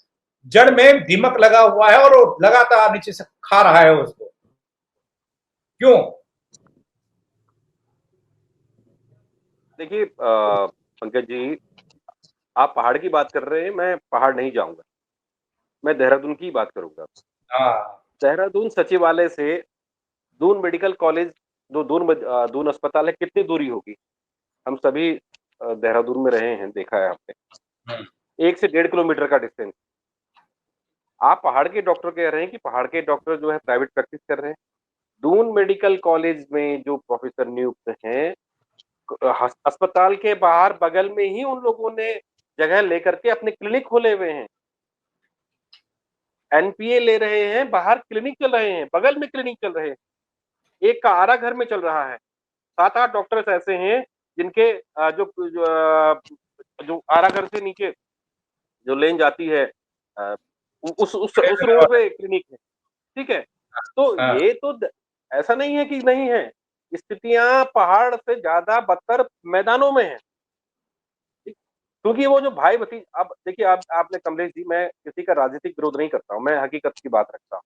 जड़ में दीमक लगा हुआ है और वो लगातार नीचे से खा रहा है उसको। क्यों? देखिए पंकज जी, आप पहाड़ की बात कर रहे हैं, मैं पहाड़ नहीं जाऊंगा, मैं देहरादून की बात करूंगा। हाँ, देहरादून सचिवालय से दून मेडिकल कॉलेज, जो दून अस्पताल है, कितनी दूरी होगी? हम सभी देहरादून में रहे हैं, देखा है आपने, 1 से 1.5 किलोमीटर का डिस्टेंस। आप पहाड़ के डॉक्टर कह रहे हैं कि पहाड़ के डॉक्टर जो है प्राइवेट प्रैक्टिस कर रहे हैं। दून मेडिकल कॉलेज में जो प्रोफेसर नियुक्त हैं, अस्पताल के बाहर बगल में ही उन लोगों ने जगह लेकर के अपने क्लिनिक खोले हुए हैं। एनपीए ले रहे हैं, बाहर क्लिनिक चल रहे हैं, बगल में क्लिनिक चल रहे हैं। एक का आरा घर में चल रहा है। 7-8 डॉक्टर्स ऐसे हैं जिनके जो आरा घर से नीचे जो लेन जाती है, उस रोड पे क्लिनिक है। ठीक है, तो ये तो ऐसा नहीं है कि नहीं है, स्थितियां पहाड़ से ज्यादा बदतर मैदानों में है। क्योंकि वो जो भाई भतीज, अब देखिए, आपने कमलेश जी, मैं किसी का राजनीतिक विरोध नहीं करता हूँ, मैं हकीकत की बात रखता हूँ।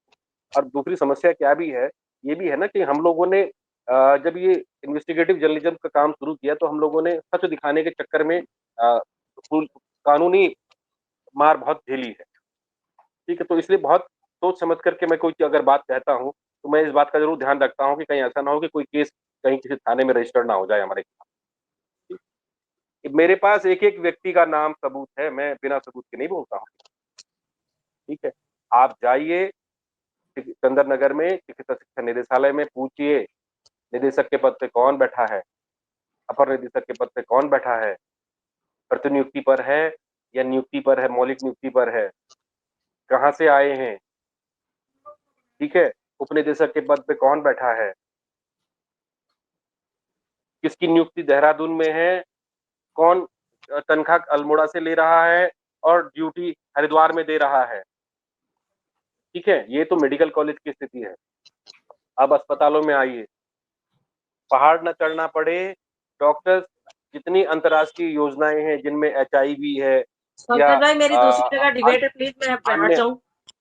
और दूसरी समस्या क्या भी है, ये भी है ना कि हम लोगों ने जब ये इन्वेस्टिगेटिव जर्नलिज्म का काम शुरू किया तो हम लोगों ने सच दिखाने के चक्कर में कानूनी मार बहुत झेली है। ठीक है, तो इसलिए बहुत सोच समझ करके मैं कोई अगर बात कहता हूँ तो मैं इस बात का जरूर ध्यान रखता हूँ कि कहीं ऐसा ना हो कि कोई केस कहीं किसी थाने में रजिस्टर्ड ना हो जाए हमारे खिलाफ। मेरे पास एक एक व्यक्ति का नाम सबूत है, मैं बिना सबूत के नहीं बोलता हूँ। ठीक है, आप जाइए चंदन नगर में चिकित्सा शिक्षा निदेशालय में, पूछिए निदेशक के पद पे कौन बैठा है, अपर निदेशक के पद पे कौन बैठा है, प्रतिनियुक्ति पर है या नियुक्ति पर है, मौलिक नियुक्ति पर है, कहाँ से आए हैं। ठीक है, उपनिदेशक के पद पे कौन बैठा है, किसकी नियुक्ति देहरादून में है, कौन तनख्वाह अल्मोड़ा से ले रहा है और ड्यूटी हरिद्वार में दे रहा है। ठीक है, ये तो मेडिकल कॉलेज की स्थिति है। अब अस्पतालों में आइए, पहाड़ न चढ़ना पड़े, डॉक्टर्स जितनी अंतर्राष्ट्रीय योजनाएं हैं जिनमें एचआईवी है या पंकज भाई मेरी दूसरी जगह डिबेट है, प्लीज मैं हट अन्य जाऊं।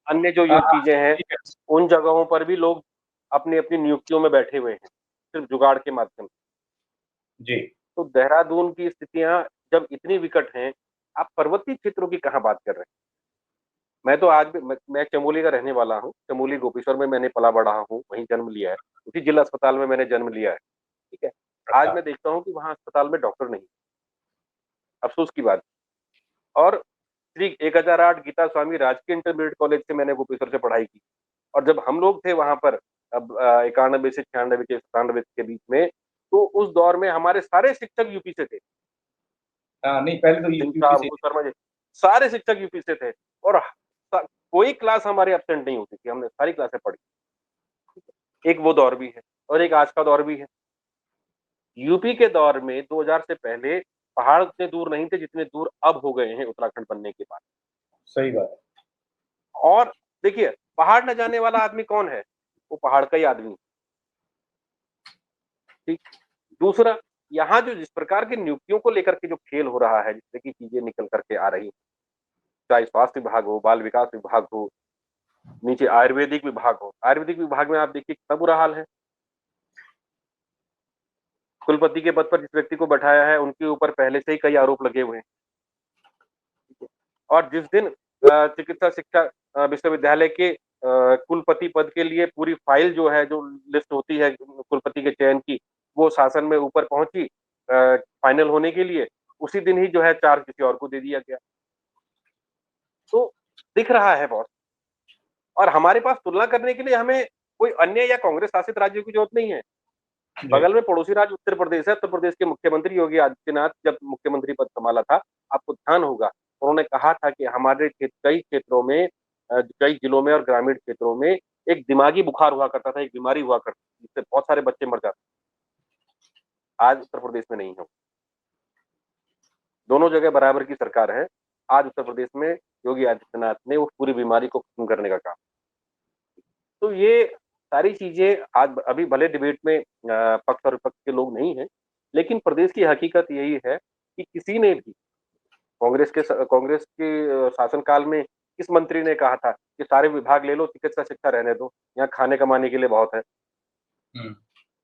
अन्य जो चीजें हैं, ठीक है। उन जगहों पर भी लोग अपनी अपनी नियुक्तियों में बैठे हुए हैं, सिर्फ जुगाड़ के माध्यम से। जी। तो देहरादून की स्थितियां जब इतनी विकट हैं, आप पर्वतीय क्षेत्रों की कहाँ बात कर रहे हैं? मैं तो आज भी मैं चमोली का रहने वाला हूँ। चमोली गोपेश्वर में मैंने पला बढ़ा हूँ, वहीं जन्म लिया है। उसी जिला अस्पताल में मैंने जन्म लिया है, ठीक है। आज अच्छा। मैं देखता हूँ कि वहाँ अस्पताल में डॉक्टर नहीं, अफ़सोस की बात। और श्री 1008 गीता स्वामी राजकीय इंटरमीडिएट कॉलेज से मैंने गोपेश्वर से पढ़ाई की। और जब हम लोग थे वहाँ पर, अब 91 से 96 के 97 के बीच में, तो उस दौर में हमारे सारे शिक्षक यूपी से थे। नहीं, पहले तो सिंह यूपी साहब, से। वो शर्मा जी, सारे शिक्षक यूपी से थे। और कोई क्लास हमारी एब्सेंट नहीं होती थी, हमने सारी क्लासें पढ़ी। एक वो दौर भी है और एक आज का दौर भी है। यूपी के दौर में 2000 से पहले पहाड़ उतने दूर नहीं थे जितने दूर अब हो गए हैं उत्तराखंड बनने के बाद। सही बात है। और देखिए, पहाड़ न जाने वाला आदमी कौन है? वो पहाड़ का ही आदमी। ठीक। दूसरा, यहाँ जो जिस प्रकार की नियुक्तियों को लेकर के जो खेल हो रहा है, जिससे कि चीजें निकल करके आ रही, चाहे स्वास्थ्य विभाग हो, बाल विकास विभाग हो, नीचे आयुर्वेदिक विभाग हो। आयुर्वेदिक विभाग में आप देखिए कितना बुरा हाल है। कुलपति के पद पर जिस व्यक्ति को बैठाया है, उनके ऊपर पहले से ही कई आरोप लगे हुए हैं। और जिस दिन चिकित्सा शिक्षा विश्वविद्यालय के कुलपति पद के लिए पूरी फाइल जो है, जो लिस्ट होती है कुलपति के चयन की, वो शासन में ऊपर पहुंची फाइनल होने के लिए, उसी दिन ही जो है चार्ज किसी और को दे दिया गया। तो दिख रहा है बहुत। और हमारे पास तुलना करने के लिए हमें कोई अन्य या कांग्रेस शासित राज्यों की जरूरत नहीं है। जी। बगल में पड़ोसी राज्य उत्तर प्रदेश है। उत्तर प्रदेश के मुख्यमंत्री योगी आदित्यनाथ जब मुख्यमंत्री पद संभाला था, आपको ध्यान होगा, उन्होंने कहा था कि हमारे कई क्षेत्रों में, कई जिलों में और ग्रामीण क्षेत्रों में एक दिमागी बुखार हुआ करता था, एक बीमारी हुआ करती थी, जिससे बहुत सारे बच्चे मर जाते। आज उत्तर प्रदेश में नहीं है। दोनों जगह बराबर की सरकार है। आज उत्तर प्रदेश में योगी आदित्यनाथ ने उस पूरी बीमारी को खत्म करने का काम। तो ये सारी चीजें आज अभी भले डिबेट में पक्ष और विपक्ष के लोग नहीं हैं, लेकिन प्रदेश की हकीकत यही है कि किसी ने भी कांग्रेस के शासनकाल में किस मंत्री ने कहा था कि सारे विभाग ले लो, चिकित्सा शिक्षा रहने दो, यहाँ खाने कमाने के लिए बहुत है?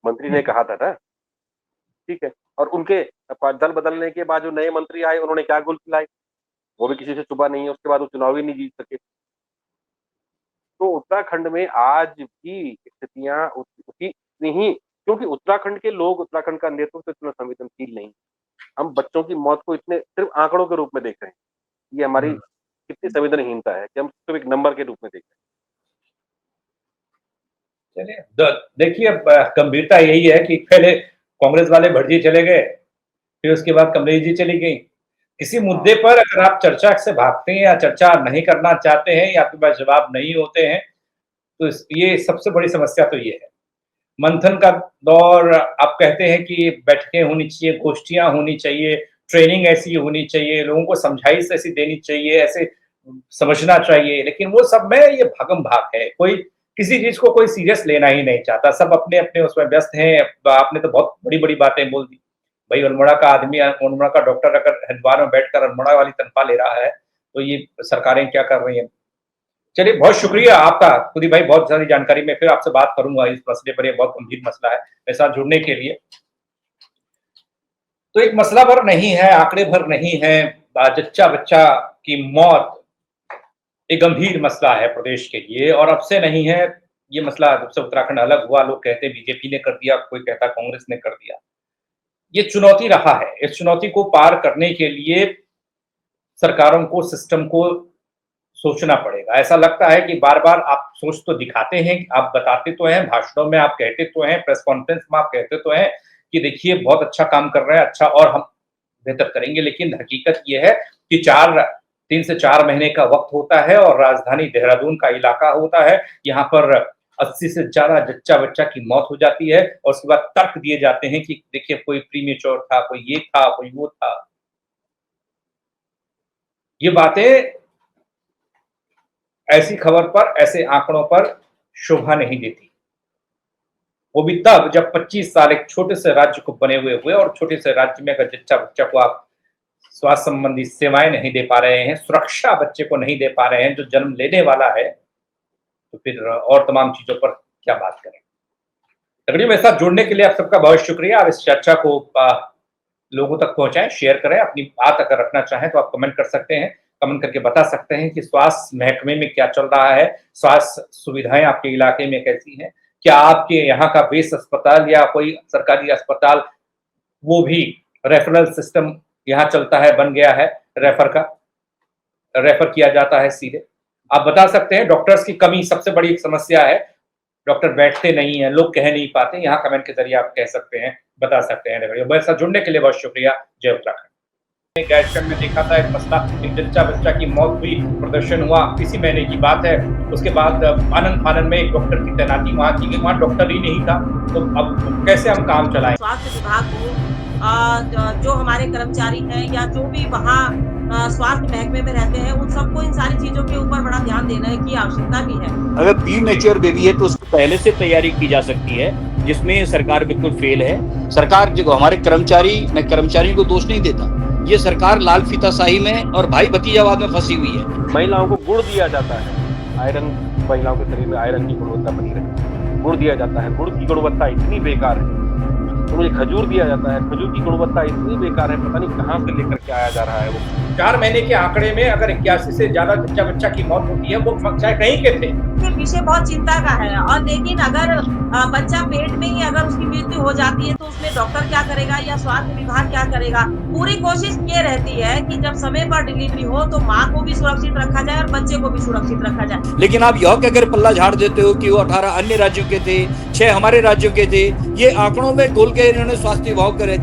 मंत्री ने कहा था ना, ठीक है। और उनके दल बदलने के बाद जो नए मंत्री आए, उन्होंने क्या गुल खिलाई? वो भी किसी से छुपा नहीं है। उसके बाद वो चुनाव ही नहीं जीत सके। तो उत्तराखंड में आज भी स्थितियां उसी नहीं, क्योंकि उत्तराखंड के लोग, उत्तराखंड का नेतृत्व इतना संवेदनशील नहीं। हम बच्चों की मौत को इतने सिर्फ आंकड़ों के रूप में देख रहे हैं। ये हमारी कितनी संवेदनहीनता है कि हम सिर्फ एक नंबर के रूप में देख रहे चलिए, देखिए, अब गंभीरता यही है कि पहले कांग्रेस वाले भटजी चले गए, फिर उसके बाद कमलेश जी चली गई। किसी मुद्दे पर अगर आप चर्चा से भागते हैं या चर्चा नहीं करना चाहते हैं या आपके पास जवाब नहीं होते हैं, तो ये सबसे बड़ी समस्या तो ये है। मंथन का दौर, आप कहते हैं कि बैठकें होनी चाहिए, गोष्ठियां होनी चाहिए, ट्रेनिंग ऐसी होनी चाहिए, लोगों को समझाइश ऐसी देनी चाहिए, ऐसे समझना चाहिए, लेकिन वो सब में ये भागम भाग है। कोई किसी चीज को कोई सीरियस लेना ही नहीं चाहता, सब अपने अपने उसमें व्यस्त हैं। आपने तो बहुत बड़ी बड़ी बातें बोल दी भाई। अल्मोड़ा का आदमी, अल्मोड़ा का डॉक्टर अगर हरिद्वार में बैठकर अल्मोड़ा वाली तनख्वाह ले रहा है, तो ये सरकारें क्या कर रही हैं? चलिए, बहुत शुक्रिया आपका खुदी भाई, बहुत सारी जानकारी। मैं फिर आपसे बात करूंगा इस मसले पर, ये बहुत गंभीर मसला है, मेरे साथ जुड़ने के लिए। तो एक मसला भर नहीं है, आंकड़े भर नहीं है, जच्चा बच्चा की मौत एक गंभीर मसला है प्रदेश के लिए, और अब से नहीं है ये मसला। जब से उत्तराखंड अलग हुआ, लोग कहते बीजेपी ने कर दिया, कोई कहता कांग्रेस ने कर दिया। ये चुनौती रहा है। इस चुनौती को पार करने के लिए सरकारों को, सिस्टम को सोचना पड़ेगा। ऐसा लगता है कि बार-बार आप सोच तो दिखाते हैं, आप बताते तो हैं, भाषणों में आप कहते तो हैं, प्रेस कॉन्फ्रेंस में आप कहते तो हैं कि देखिए बहुत अच्छा काम कर रहे हैं, अच्छा और हम बेहतर करेंगे, लेकिन हकीकत ये है कि 3 से 4 महीने का वक्त होता है और राजधानी देहरादून का इलाका होता है। यहाँ पर 80 से ज़्यादा जच्चा-बच्चा की मौत हो जाती है और उसके बाद तर्क दिए जाते हैं कि देखिए कोई प्रीमेच्योर था, कोई ये था, कोई वो था। ये बातें ऐसी खबर पर, ऐसे आंकड़ों पर शोभा नहीं देती। वो भी तब जब 25 साल एक छोटे से राज्य को बने हुए और छोटे से राज्य में अगर जच्चा बच्चा को आप स्वास्थ्य संबंधी सेवाएं नहीं दे पा रहे हैं, सुरक्षा बच्चे को नहीं दे पा रहे हैं जो जन्म लेने वाला है, तो फिर और तमाम चीजों पर क्या बात करें। तकरीबन मेरे साथ जुड़ने के लिए आप सबका बहुत शुक्रिया। आप इस चर्चा को लोगों तक पहुंचाएं, शेयर करें। अपनी बात अगर रखना चाहें तो आप कमेंट कर सकते हैं, कमेंट करके बता सकते हैं कि स्वास्थ्य महकमे में क्या चल रहा है, स्वास्थ्य सुविधाएं आपके इलाके में कैसी हैं, क्या आपके यहाँ का बेस अस्पताल या कोई सरकारी अस्पताल वो भी रेफरल सिस्टम यहाँ चलता है, बन गया है, रेफर किया जाता है सीधे। आप बता सकते हैं। डॉक्टर्स की कमी सबसे बड़ी समस्या है, डॉक्टर बैठते नहीं है, लोग कह नहीं पाते। यहाँ कमेंट के जरिए आप कह सकते हैं, बता सकते हैं। मेरे साथ जुड़ने के लिए बहुत शुक्रिया। जय उत्तराखंड। गैरसैंण में देखा था एक मसला, एक जच्चा बच्चा की मौत हुई, प्रदर्शन हुआ, इसी महीने की बात है। उसके बाद आनंद फानन में एक डॉक्टर की तैनाती वहाँ की गई, वहाँ डॉक्टर ही नहीं था। तो अब कैसे हम काम चलाएं? स्वास्थ्य विभाग को जो हमारे कर्मचारी हैं या जो भी वहाँ स्वास्थ्य महकमे में रहते हैं, उन सबको इन सारी चीजों के ऊपर बड़ा ध्यान देने की आवश्यकता भी है। अगर प्रीमेच्योर बेबी है तो उसको पहले से तैयारी की जा सकती है, जिसमें सरकार बिल्कुल फेल है। सरकार जो हमारे कर्मचारी, मैं कर्मचारियों को दोष नहीं देता, ये सरकार लाल फीताशाही में और भाई भतीजावाद में फंसी हुई है। महिलाओं को गुड़ दिया जाता है, आयरन, महिलाओं के शरीर में आयरन की गुणवत्ता बनी रहे। गुड़ दिया जाता है, गुड़ की गुणवत्ता इतनी बेकार है। तो मुझे खजूर दिया जाता है, खजूर की गुणवत्ता इतनी बेकार है, पता नहीं कहाँ से लेकर के आया जा रहा है वो। 4 महीने के आंकड़े में अगर 81 से ज्यादा जच्चा बच्चा की मौत होती है, वो चाहे कहीं के थे। ये विषय बहुत चिंता का है। और लेकिन अगर बच्चा पेट में ही अगर उसकी मृत्यु हो जाती है तो उसमें डॉक्टर क्या करेगा या स्वास्थ्य विभाग क्या करेगा। पूरी कोशिश ये रहती है कि जब समय पर डिलीवरी हो तो माँ को भी सुरक्षित रखा जाए और बच्चे को भी सुरक्षित रखा जाए। लेकिन आप यह कहकर पल्ला झाड़ देते हो कि वो 18 अन्य राज्यों के थे, 6 हमारे राज्यों के थे। ये आंकड़ों में घोल के इन्होंने स्वास्थ्य विभाग करे।